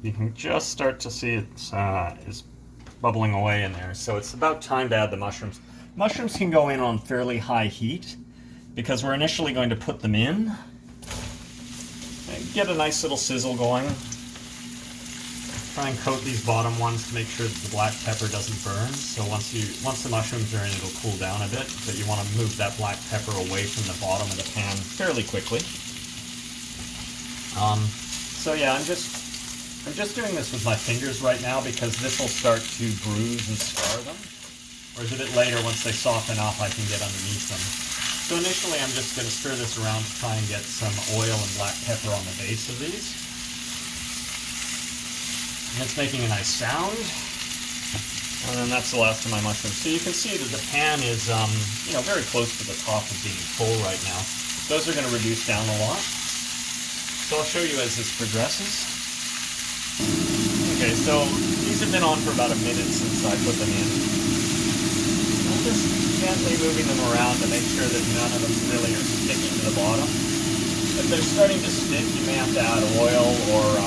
You can just start to see it's bubbling away in there. So it's about time to add the mushrooms. Mushrooms can go in on fairly high heat because we're initially going to put them in and get a nice little sizzle going. Try and coat these bottom ones to make sure that the black pepper doesn't burn. So once the mushrooms are in, it'll cool down a bit, but you want to move that black pepper away from the bottom of the pan fairly quickly. So yeah, I'm just doing this with my fingers right now because this will start to bruise and scar them. Whereas a bit later, once they soften up, I can get underneath them. So initially, I'm just going to stir this around to try and get some oil and black pepper on the base of these. And it's making a nice sound. And then that's the last of my mushrooms. So you can see that the pan is, very close to the top of being full right now. Those are going to reduce down a lot. So I'll show you as this progresses. Okay, so these have been on for about a minute since I put them in. I'm just gently moving them around to make sure that none of them really are sticking to the bottom. If they're starting to stick, you may have to add oil or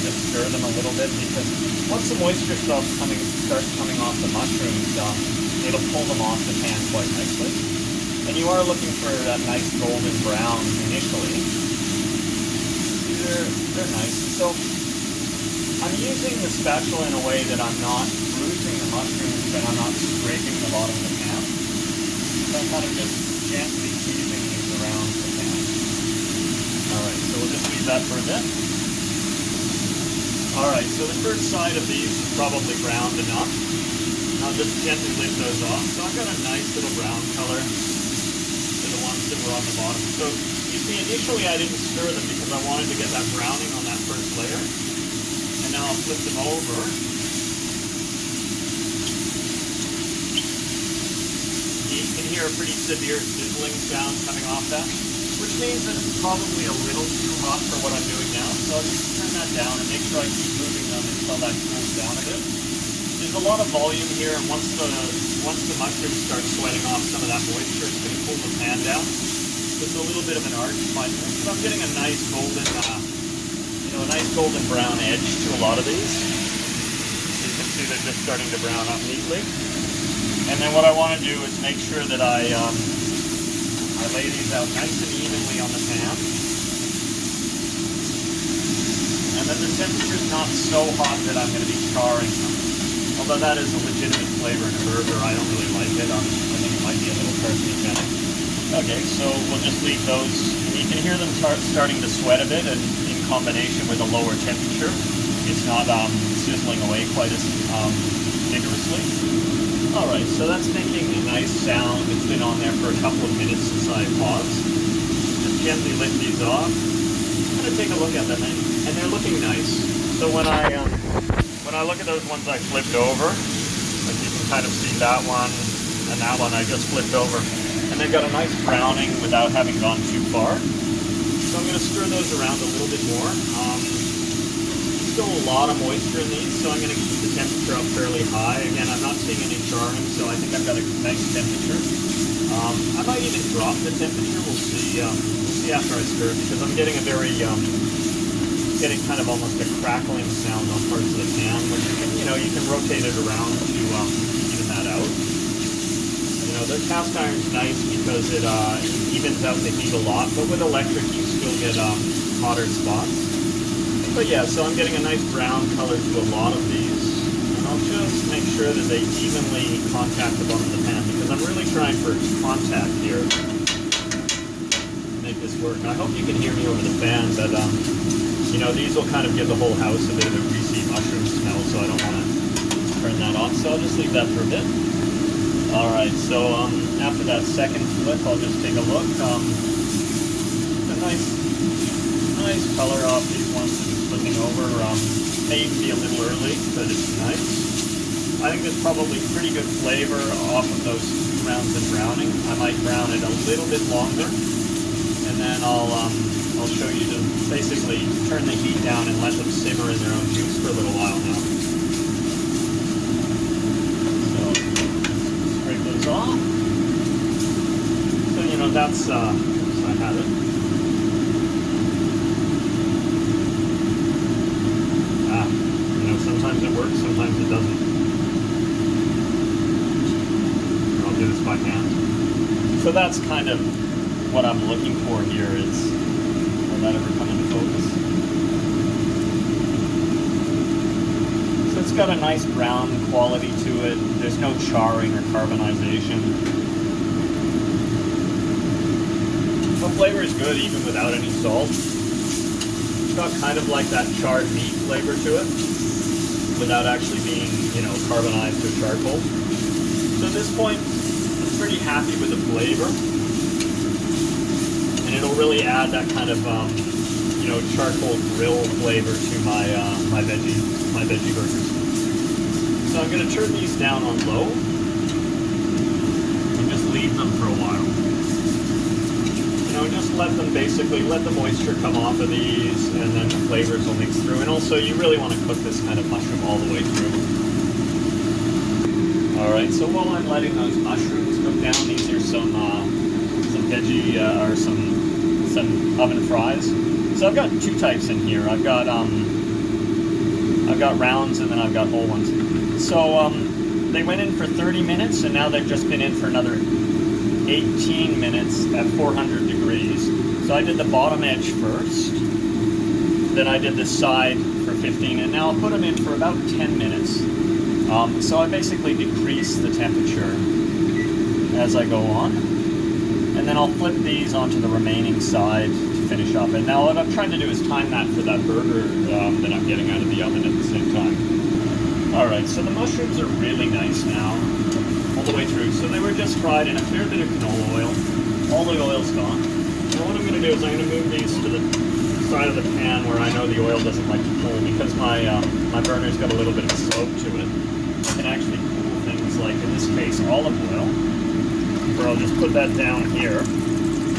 just stir them a little bit because once the moisture starts coming off the mushrooms, it'll pull them off the pan quite nicely. And you are looking for that nice golden brown initially. They're nice. So I'm using the spatula in a way that I'm not bruising the mushrooms and I'm not scraping the bottom of the pan. So I'm kind of just gently teasing these around the pan. Alright, so we'll just leave that for a bit. Alright, so the first side of these is probably browned enough. I'll just gently lift those off. So I've got a nice little brown color to the ones that were on the bottom. So you see, initially I didn't stir them because I wanted to get that browning on that first layer. And now I'll flip them over. You can hear a pretty severe sizzling sound coming off that, which means that it's probably a little too hot for what I'm doing now. So I'll just turn that down and make sure I keep moving them until that cools down a bit. There's a lot of volume here, and once the mushrooms start sweating off some of that moisture, it's going to cool the pan down. It's a little bit of an art to find this, but I'm getting a nice golden, a nice golden brown edge to a lot of these. You can see they're just starting to brown up neatly. And then what I want to do is make sure that I lay these out nice and evenly on the pan. And then the temperature's not so hot that I'm going to be charring them. Although that is a legitimate flavor in a burger, I don't really like it. I think it might be a little carcinogenic. Okay, so we'll just leave those. And you can hear them starting to sweat a bit, and in combination with a lower temperature, it's not sizzling away quite as vigorously. All right, so that's making a nice sound. It's been on there for a couple of minutes since I paused. Just gently lift these off. I'm going to take a look at them, and they're looking nice. So when I look at those ones I flipped over, like you can kind of see that one and that one I just flipped over. And they've got a nice browning without having gone too far. So I'm going to stir those around a little bit more. Still a lot of moisture in these, so I'm going to keep the temperature up fairly high. Again, I'm not seeing any charring, so I think I've got a nice temperature. I might even drop the temperature. We'll see after I stir it, because I'm getting a very, getting kind of almost a crackling sound on parts of the pan, which you can rotate it around to even that out. The cast iron's nice because it evens out the heat a lot, but with electric you still get hotter spots. But yeah, so I'm getting a nice brown color to a lot of these, and I'll just make sure that they evenly contact the bottom of the pan because I'm really trying for contact here to make this work. I hope you can hear me over the fan, but these will kind of give the whole house a bit of a greasy mushroom smell, so I don't want to turn that off. So I'll just leave that for a bit. Alright, so after that second flip, I'll just take a look. A nice color off these ones that are flipping over. May even be a little early, but it's nice. I think there's probably pretty good flavor off of those 2 rounds of browning. I might brown it a little bit longer, and then I'll show you to basically turn the heat down and let them simmer in their own juice for a little while now. Off. So that's so I have it. doesn't. I'll do this by hand. So that's kind of what I'm looking for here is, will that ever come into focus? So it's got a nice brown quality to it. There's no charring or carbonization. The flavor is good even without any salt. It's got kind of like that charred meat flavor to it, without actually being, you know, carbonized or charcoal. So at this point, I'm pretty happy with the flavor. And it'll really add that kind of, you know, charcoal grill flavor to my my veggie burgers. So I'm going to turn these down on low and just leave them for a while. You know, just let them basically, let the moisture come off of these, and then the flavors will mix through. And also, you really want to cook this kind of mushroom all the way through. All right, so while I'm letting those mushrooms cook down, these are some veggie or some oven fries. So I've got two types in here. I've got rounds and then I've got whole ones. So they went in for 30 minutes, and now they've just been in for another 18 minutes at 400 degrees. So I did the bottom edge first, then I did the side for 15, and now I'll put them in for about 10 minutes. So I basically decrease the temperature as I go on, and then I'll flip these onto the remaining side to finish up. And now what I'm trying to do is time that for that burger that I'm getting out of the oven at the same time. Alright, so the mushrooms are really nice now, all the way through. So they were just fried in a fair bit of canola oil. All the oil's gone. Now what I'm going to do is I'm going to move these to the side of the pan where I know the oil doesn't like to cool, because my burner's got a little bit of a slope to it. I can actually cool things like, in this case, olive oil. Or I'll just put that down here.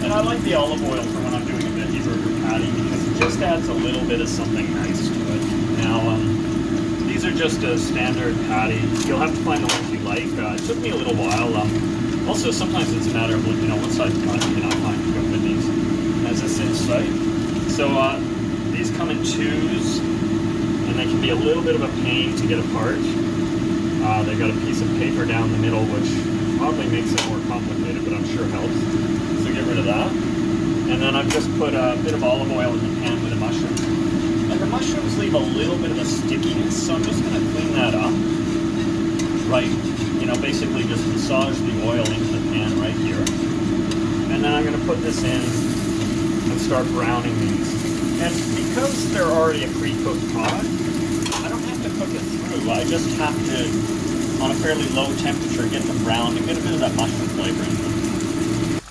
And I like the olive oil for when I'm doing a veggie burger patty, because it just adds a little bit of something nice to it. Now, these are just a standard patty. You'll have to find the ones you like. It took me a little while. Also, sometimes it's a matter of, you know, what size bun can I find to go with these, as this is, right? So these come in twos, and they can be a little bit of a pain to get apart. They've got a piece of paper down the middle, which probably makes it more complicated, but I'm sure helps. So get rid of that. And then I've just put a bit of olive oil in the pan with the mushrooms. And the mushrooms leave a little bit of a stickiness, so I'm just going to clean that up. Right, you know, basically just massage the oil into the pan right here. And then I'm going to put this in and start browning these. And because they're already a pre-cooked product, I don't have to cook it through. I just have to, on a fairly low temperature, get them browned and get a bit of that mushroom flavor in them.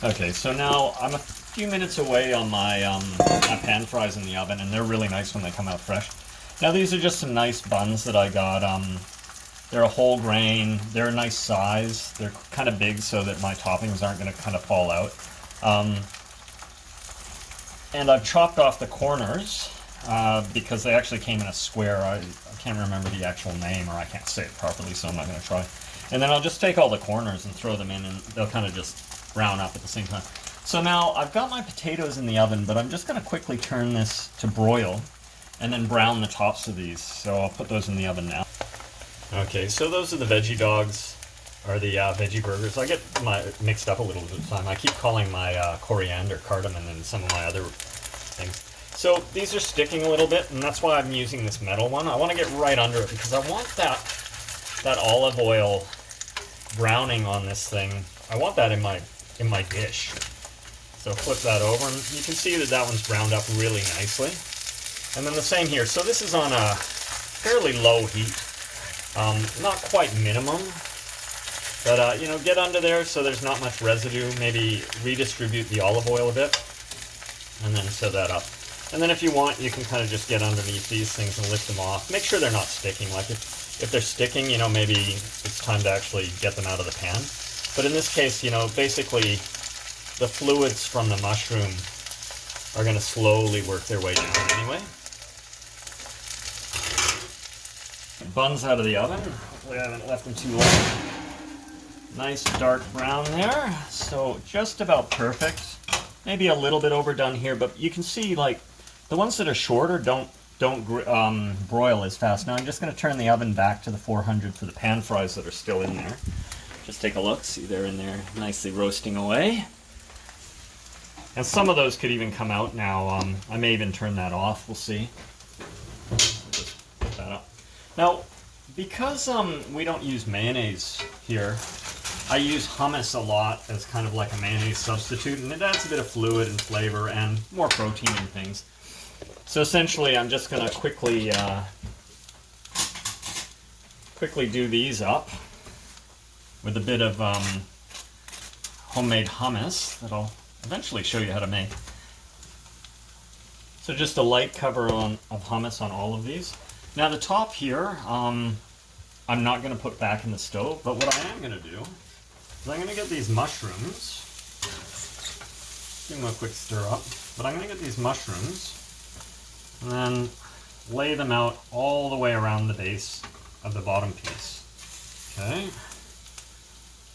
Okay, so now I'm a few minutes away on my my pan fries in the oven, and they're really nice when they come out fresh. Now these are just some nice buns that I got. They're a whole grain. They're a nice size. They're kind of big so that my toppings aren't going to kind of fall out. And I've chopped off the corners because they actually came in a square. I can't remember the actual name, or I can't say it properly, so I'm not going to try. And then I'll just take all the corners and throw them in, and they'll kind of just brown up at the same time. So now I've got my potatoes in the oven, but I'm just going to quickly turn this to broil and then brown the tops of these. So I'll put those in the oven now. Okay, so those are the veggie dogs, or the veggie burgers. I get mixed up a little bit of the time. I keep calling my coriander cardamom and some of my other things. So these are sticking a little bit, and that's why I'm using this metal one. I want to get right under it because I want that olive oil browning on this thing. I want that in my dish. So flip that over, and you can see that that one's browned up really nicely. And then the same here. So this is on a fairly low heat, not quite minimum, but you know, get under there so there's not much residue. Maybe redistribute the olive oil a bit, and then set that up. And then if you want, you can kind of just get underneath these things and lift them off. Make sure they're not sticking. Like if they're sticking, you know, maybe it's time to actually get them out of the pan. But in this case, you know, basically the fluids from the mushroom are going to slowly work their way down anyway. Buns out of the oven. Hopefully I haven't left them too long. Nice dark brown there. So just about perfect. Maybe a little bit overdone here, but you can see like the ones that are shorter don't don't broil as fast. Now I'm just going to turn the oven back to the 400 for the pan fries that are still in there. Just take a look. See, they're in there nicely roasting away. And some of those could even come out now. I may even turn that off. We'll see. Just put that up. Now, because we don't use mayonnaise here, I use hummus a lot as kind of like a mayonnaise substitute, and it adds a bit of fluid and flavor and more protein and things. So essentially, I'm just going to quickly do these up with a bit of homemade hummus that I'll eventually show you how to make. So just a light cover of hummus on all of these. Now the top here, I'm not going to put back in the stove, but what I am going to do is I'm going to get these mushrooms, give them a quick stir up, but I'm going to get these mushrooms and then lay them out all the way around the base of the bottom piece. Okay?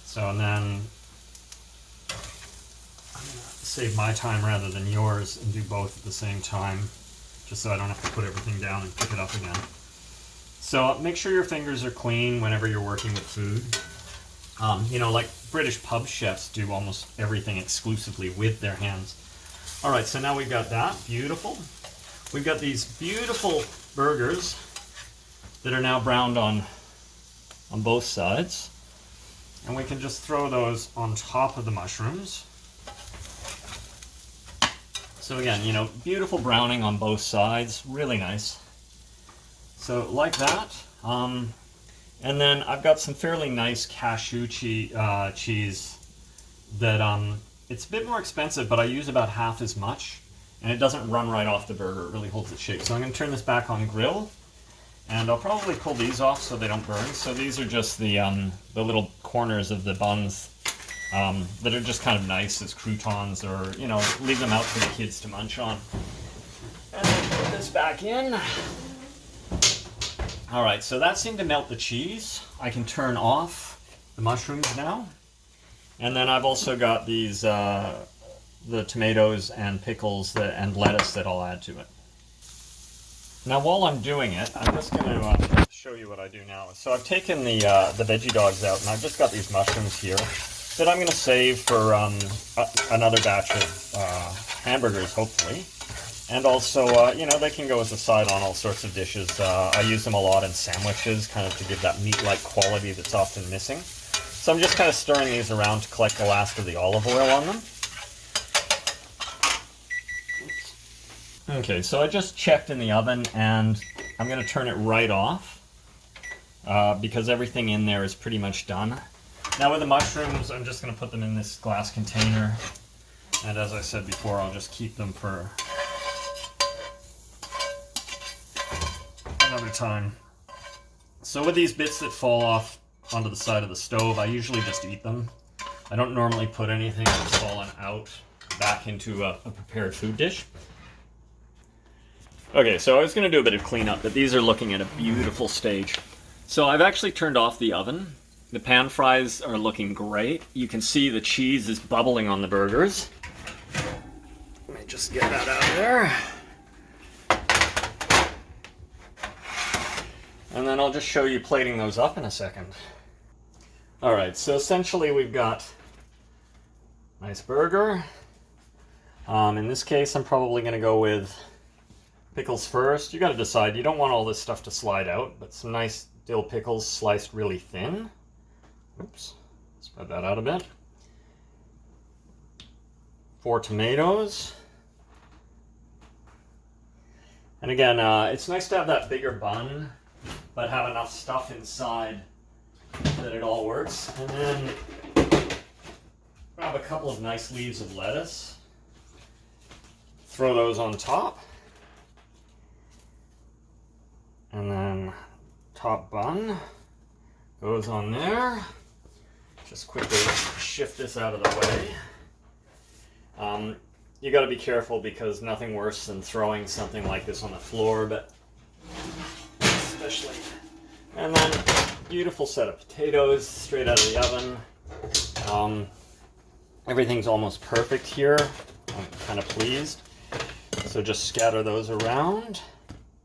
So, and then I'm going to save my time rather than yours and do both at the same time, just so I don't have to put everything down and pick it up again. So make sure your fingers are clean whenever you're working with food. You know, like British pub chefs do almost everything exclusively with their hands. All right, so now we've got that, beautiful. We've got these beautiful burgers that are now browned on both sides. And we can just throw those on top of the mushrooms. So again, you know, beautiful browning on both sides, really nice. So like that. And then I've got some fairly nice cashew cheese that it's a bit more expensive, but I use about half as much. And it doesn't run right off the burger, it really holds its shape. So I'm going to turn this back on grill. And I'll probably pull these off so they don't burn. So these are just the little corners of the buns that are just kind of nice as croutons, or, you know, leave them out for the kids to munch on. And then put this back in. All right, so that seemed to melt the cheese. I can turn off the mushrooms now. And then I've also got these, the tomatoes and pickles and lettuce that I'll add to it. Now while I'm doing it, I'm just going to show you what I do now. So I've taken the veggie dogs out, and I've just got these mushrooms here that I'm going to save for another batch of hamburgers, hopefully. And also, you know, they can go as a side on all sorts of dishes. I use them a lot in sandwiches, kind of to give that meat-like quality that's often missing. So I'm just kind of stirring these around to collect the last of the olive oil on them. Okay, so I just checked in the oven, and I'm going to turn it right off because everything in there is pretty much done. Now with the mushrooms, I'm just going to put them in this glass container, and as I said before, I'll just keep them for another time. So with these bits that fall off onto the side of the stove, I usually just eat them. I don't normally put anything that's fallen out back into a prepared food dish. Okay, so I was going to do a bit of cleanup, but these are looking at a beautiful stage. So I've actually turned off the oven. The pan fries are looking great. You can see the cheese is bubbling on the burgers. Let me just get that out of there. And then I'll just show you plating those up in a second. Alright, so essentially we've got a nice burger. In this case, I'm probably going to go with pickles first. You got to decide. You don't want all this stuff to slide out, but some nice dill pickles sliced really thin. Oops, spread that out a bit. 4 tomatoes. And again, it's nice to have that bigger bun, but have enough stuff inside that it all works. And then grab a couple of nice leaves of lettuce. Throw those on top. And then top bun goes on there. Just quickly shift this out of the way. You got to be careful because nothing worse than throwing something like this on the floor, but especially. And then beautiful set of potatoes straight out of the oven. Everything's almost perfect here. I'm kind of pleased. So just scatter those around.